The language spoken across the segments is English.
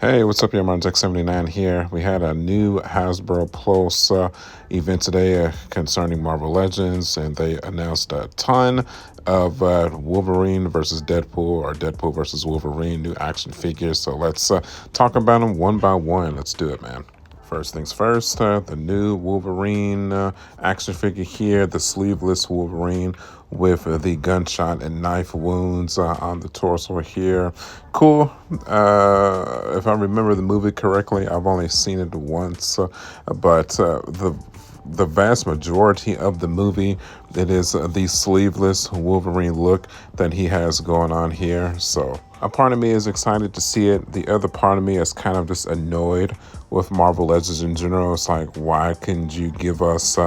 Hey, what's up, y'all? X-79 here. We had a new Hasbro Pulse event today concerning Marvel Legends, and they announced a ton of Wolverine versus Deadpool, or Deadpool versus Wolverine, new action figures. So let's talk about them one by one. Let's do it, man. First things first, the new Wolverine action figure here, the sleeveless Wolverine with the gunshot and knife wounds on the torso here. Cool. If I remember the movie correctly, I've only seen it once, but the vast majority of the movie, it is the sleeveless Wolverine look that he has going on here. So a part of me is excited to see it. The other part of me is kind of just annoyed with Marvel Legends in general. It's like, why couldn't you give us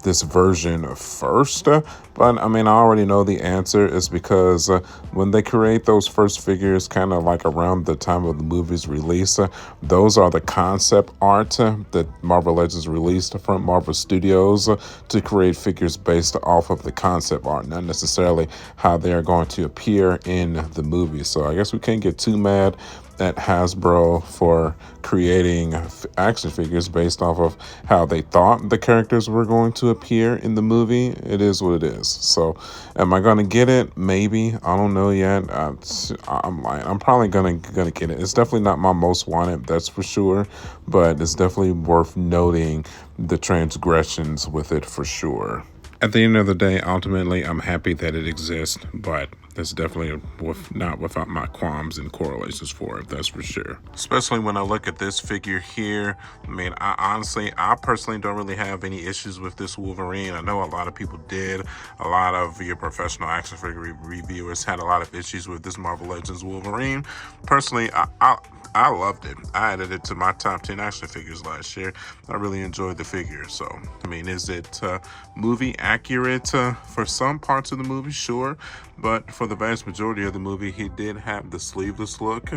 this version first? But I mean, I already know the answer is because when they create those first figures, kind of like around the time of the movie's release, those are the concept art that Marvel Legends released from Marvel Studios to create figures based off of the concept art, not necessarily how they are going to appear in the movie. So I guess we can't get too mad at Hasbro for creating action figures based off of how they thought the characters were going to appear in the movie. It is what it is. So am I gonna get it? Maybe. I don't know yet. I'm probably gonna get it. It's definitely not my most wanted, that's for sure, but it's definitely worth noting the transgressions with it for sure. At the end of the day, ultimately, I'm happy that it exists, but that's definitely not without my qualms and correlations for it, that's for sure. Especially when I look at this figure here. I mean, I personally don't really have any issues with this Wolverine. I know a lot of people did. A lot of your professional action figure reviewers had a lot of issues with this Marvel Legends Wolverine. Personally, I loved it. I added it to my top 10 action figures last year. I really enjoyed the figure. So, I mean, is it movie accurate for some parts of the movie? Sure. But for the vast majority of the movie, he did have the sleeveless look.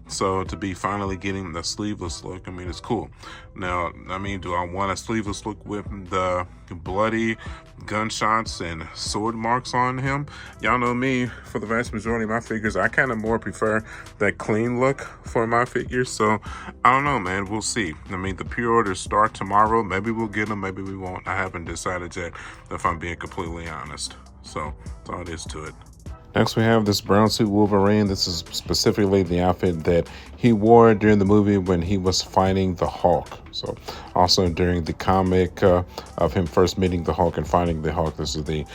So to be finally getting the sleeveless look, I mean, it's cool. Now, I mean, do I want a sleeveless look with the bloody gunshots and sword marks on him? Y'all know me, for the vast majority of my figures, I kind of more prefer that clean look for my figures. So I don't know, man, we'll see. I mean, the pre-orders start tomorrow. Maybe we'll get them, maybe we won't. I haven't decided yet, if I'm being completely honest. So that's all it is to it. Next, we have this brown suit Wolverine. This is specifically the outfit that he wore during the movie when he was fighting the Hulk. So also during the comic of him first meeting the Hulk and fighting the Hulk, this is the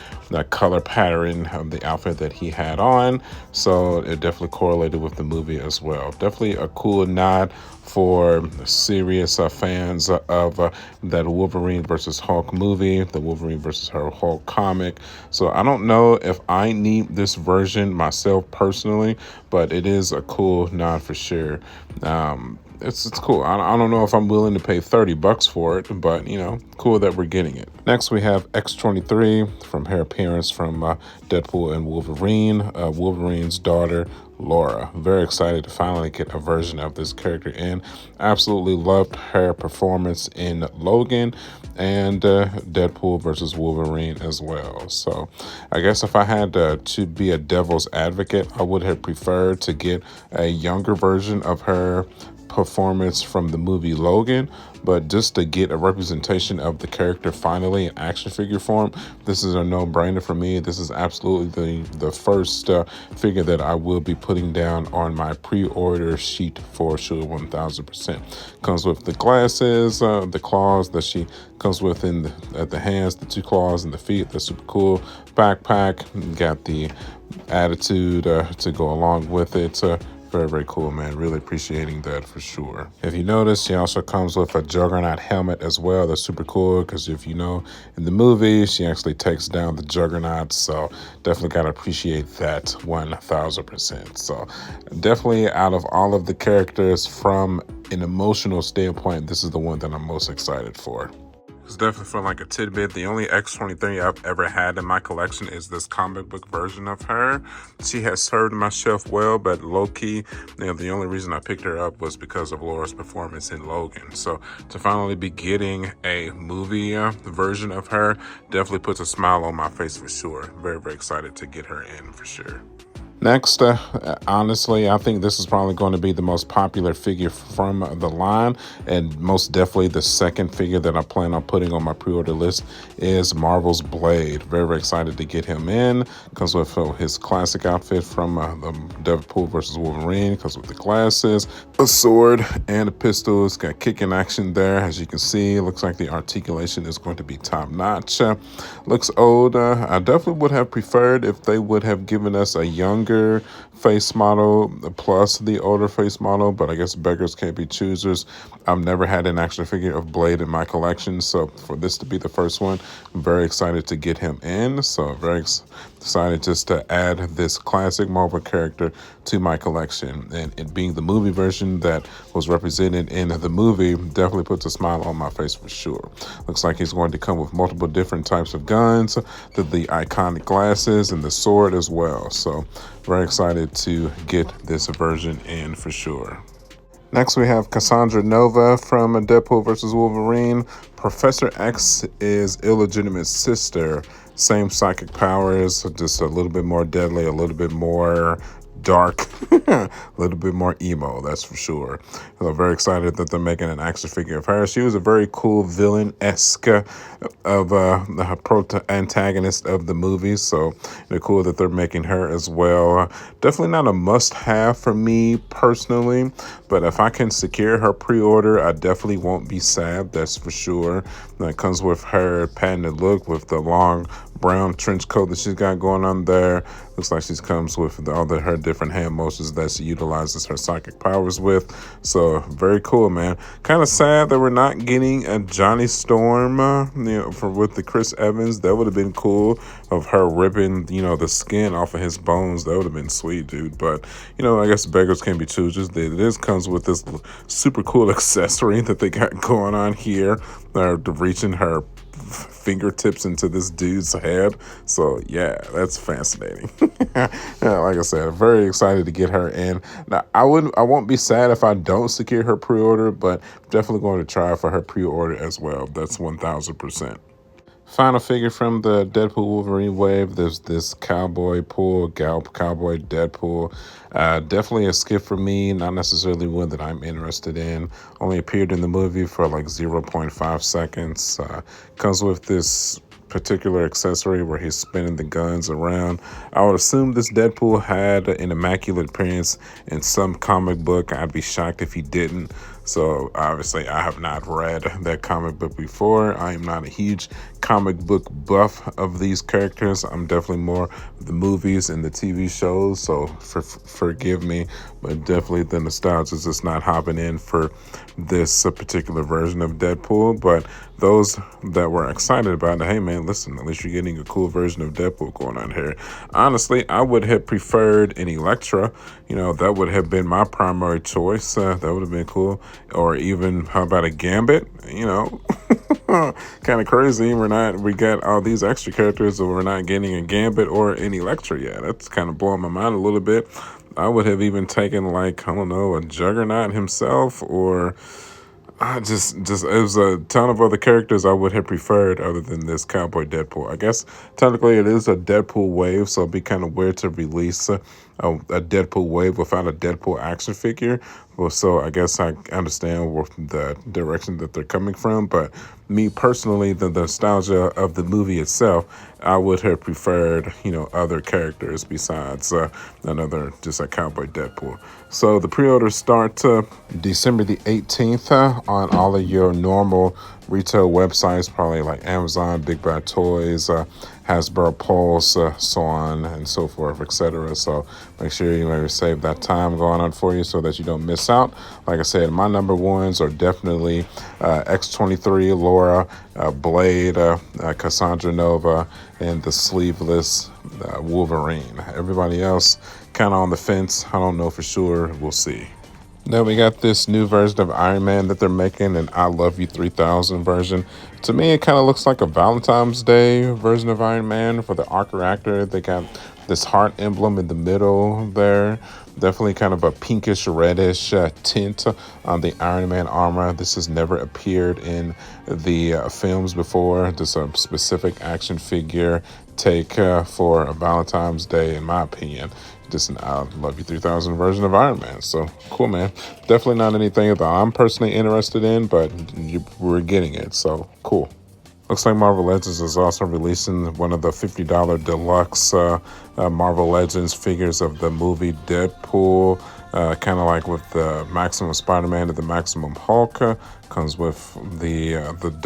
color pattern of the outfit that he had on. So it definitely correlated with the movie as well. Definitely a cool nod for serious fans of that Wolverine versus Hulk movie, the Wolverine versus Hulk comic. So I don't know if I need this version myself personally, but it is a cool nod for sure. It's cool. I don't know if I'm willing to pay $30 for it, but you know, cool that we're getting it. Next, we have X-23 from her appearance from Deadpool and Wolverine, Wolverine's daughter, Laura. Very excited to finally get a version of this character in. Absolutely loved her performance in Logan and Deadpool versus Wolverine as well. So I guess if I had to be a devil's advocate, I would have preferred to get a younger version of her performance from the movie Logan, but just to get a representation of the character finally in action figure form, this is a no-brainer for me. This is absolutely the first figure that I will be putting down on my pre-order sheet for sure, 1000%. Comes with the glasses, the claws that she comes with in at the hands, the two claws and the feet. That's super cool. Backpack, got the attitude to go along with it. Very, very cool, man. Really appreciating that for sure. If you notice, she also comes with a Juggernaut helmet as well. That's super cool because if you know, in the movie, she actually takes down the Juggernaut. So definitely got to appreciate that 1000%. So definitely out of all of the characters from an emotional standpoint, this is the one that I'm most excited for. It's definitely for like a tidbit. The only X-23 I've ever had in my collection is this comic book version of her. She has served my shelf well, but low-key, you know, the only reason I picked her up was because of Laura's performance in Logan. So to finally be getting a movie version of her definitely puts a smile on my face for sure. Very, very excited to get her in for sure. Next, honestly, I think this is probably going to be the most popular figure from the line, and most definitely the second figure that I plan on putting on my pre-order list is Marvel's Blade. Very, very excited to get him in. Comes with his classic outfit from the Deadpool versus Wolverine. Comes with the glasses, a sword, and a pistol. It's got kicking action there, as you can see. Looks like the articulation is going to be top notch. Looks old. I definitely would have preferred if they would have given us a younger face model plus the older face model, but I guess beggars can't be choosers. I've never had an action figure of Blade in my collection, so for this to be the first one, I'm very excited to get him in. So very excited just to add this classic Marvel character to my collection, and it being the movie version that was represented in the movie definitely puts a smile on my face for sure. Looks like he's going to come with multiple different types of guns, the iconic glasses, and the sword as well. So very excited to get this version in for sure. Next, we have Cassandra Nova from Deadpool versus Wolverine. Professor X is illegitimate sister. Same psychic powers, just a little bit more deadly, a little bit more dark, a little bit more emo, that's for sure. I'm very excited that they're making an action figure of her. She was a very cool villain-esque of the antagonist of the movie, so they're cool that they're making her as well. Definitely not a must-have for me personally, but if I can secure her pre-order, I definitely won't be sad, that's for sure. That comes with her patented look with the long brown trench coat that she's got going on there. Looks like she comes with all her different hand motions that she utilizes her psychic powers with. So very cool, man. Kind of sad that we're not getting a Johnny Storm, with the Chris Evans. That would have been cool, of her ripping, the skin off of his bones. That would have been sweet, dude. But, I guess beggars can't be choosers. This comes with this super cool accessory that they got going on here. They're reaching her fingertips into this dude's head. So yeah, that's fascinating. Yeah, like I said, I'm very excited to get her in. Now I won't be sad if I don't secure her pre-order, but definitely going to try for her pre-order as well. That's 1000%. Final figure from the Deadpool Wolverine wave. There's this Cowboypool, Cowboy Deadpool. Definitely a skip for me, not necessarily one that I'm interested in. Only appeared in the movie for like 0.5 seconds. Comes with this particular accessory where he's spinning the guns around. I would assume this Deadpool had an immaculate appearance in some comic book. I'd be shocked if he didn't. So obviously I have not read that comic book before. I am not a huge comic book buff of these characters. I'm definitely more of the movies and the TV shows, so forgive me, but definitely the nostalgia is just not hopping in for this particular version of Deadpool. But those that were excited about it, hey man, listen, at least you're getting a cool version of Deadpool going on here. Honestly, I would have preferred an Elektra. That would have been my primary choice. That would have been cool. Or even, how about a Gambit? Kind of crazy. We got all these extra characters, and we're not getting a Gambit or an Elektra yet. That's kind of blowing my mind a little bit. I would have even taken, like, I don't know, a Juggernaut himself, or just it was a ton of other characters I would have preferred other than this Cowboy Deadpool. I guess technically it is a Deadpool wave, so it'd be kind of weird to release a Deadpool wave without a Deadpool action figure. Well, so I guess I understand the direction that they're coming from, but me personally, the nostalgia of the movie itself, I would have preferred, other characters besides just a Cowboy Deadpool. So the pre-orders start December the 18th on all of your normal retail websites, probably like Amazon, Big Bad Toys, Hasbro Pulse, so on and so forth, etc. So make sure you maybe save that time going on for you so that you don't miss out. Like I said, my number ones are definitely X-23, Laura, Blade, Cassandra Nova, and the Sleeveless Wolverine. Everybody else kind of on the fence. I don't know for sure. We'll see. Then we got this new version of Iron Man that they're making, an I Love You 3000 version. To me, it kind of looks like a Valentine's Day version of Iron Man for the Arc Reactor. They got this heart emblem in the middle there. Definitely kind of a pinkish reddish tint on the Iron Man armor. This has never appeared in the films before. Just a specific action figure take for a Valentine's Day, in my opinion. just an I Love You 3000 version of Iron Man. So cool, man. Definitely not anything that I'm personally interested in, but we're getting it. So cool. Looks like Marvel Legends is also releasing one of the $50 deluxe Marvel Legends figures of the movie Deadpool. Kind of like with the Maximum Spider-Man and the Maximum Hulk. Comes with the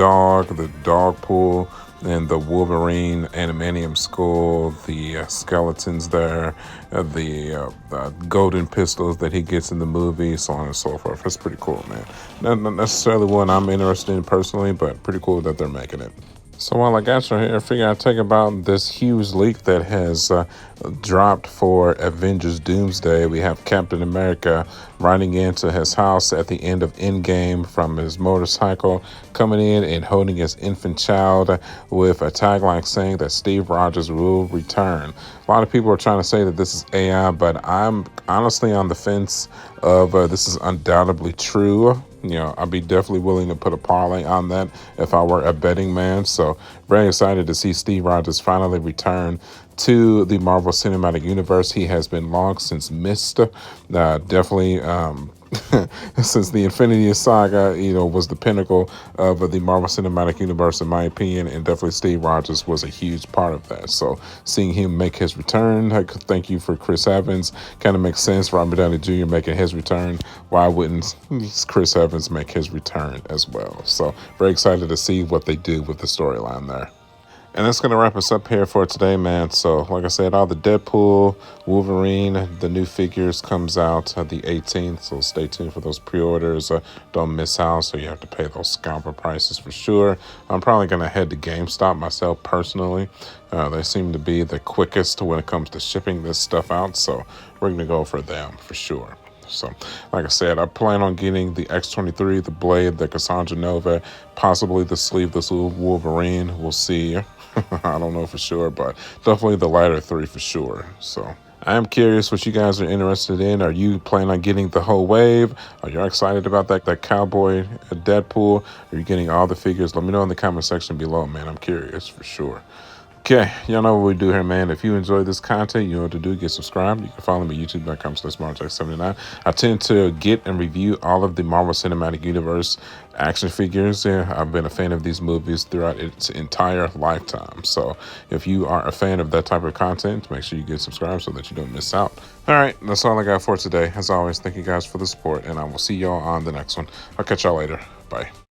dog pool, and the Wolverine animanium skull, the skeletons there, the golden pistols that he gets in the movie, so on and so forth. That's pretty cool, man. Not necessarily one I'm interested in personally, but pretty cool that they're making it. So while I got you here, I figure I'd take about this huge leak that has dropped for Avengers Doomsday. We have Captain America riding into his house at the end of Endgame from his motorcycle, coming in and holding his infant child with a tagline saying that Steve Rogers will return. A lot of people are trying to say that this is AI, but I'm honestly on the fence of this is undoubtedly true. I'd be definitely willing to put a parlay on that if I were a betting man. So very excited to see Steve Rogers finally return to the Marvel Cinematic Universe. He has been long since missed. Definitely since the Infinity Saga, was the pinnacle of the Marvel Cinematic Universe, in my opinion, and definitely Steve Rogers was a huge part of that. So seeing him make his return, thank you for Chris Evans, kind of makes sense. Robert Downey Jr. making his return. Why wouldn't Chris Evans make his return as well? So very excited to see what they do with the storyline there. And that's going to wrap us up here for today, man. So, like I said, all the Deadpool, Wolverine, the new figures comes out the 18th. So stay tuned for those pre-orders. Don't miss out, so you have to pay those scalper prices for sure. I'm probably going to head to GameStop myself personally. They seem to be the quickest when it comes to shipping this stuff out. So we're going to go for them for sure. So, like I said, I plan on getting the X-23, the Blade, the Cassandra Nova, possibly the Sleeveless Wolverine. We'll see. I don't know for sure, but definitely the latter three for sure. So I am curious what you guys are interested in. Are you planning on getting the whole wave? Are you excited about that cowboy Deadpool? Are you getting all the figures? Let me know in the comment section below, man. I'm curious for sure. Okay, y'all know what we do here, man. If you enjoy this content, you know what to do. Get subscribed. You can follow me at youtube.com/MarjackSeventy9. I tend to get and review all of the Marvel Cinematic Universe action figures. Yeah, I've been a fan of these movies throughout its entire lifetime. So if you are a fan of that type of content, make sure you get subscribed so that you don't miss out. All right, that's all I got for today. As always, thank you guys for the support, and I will see y'all on the next one. I'll catch y'all later. Bye.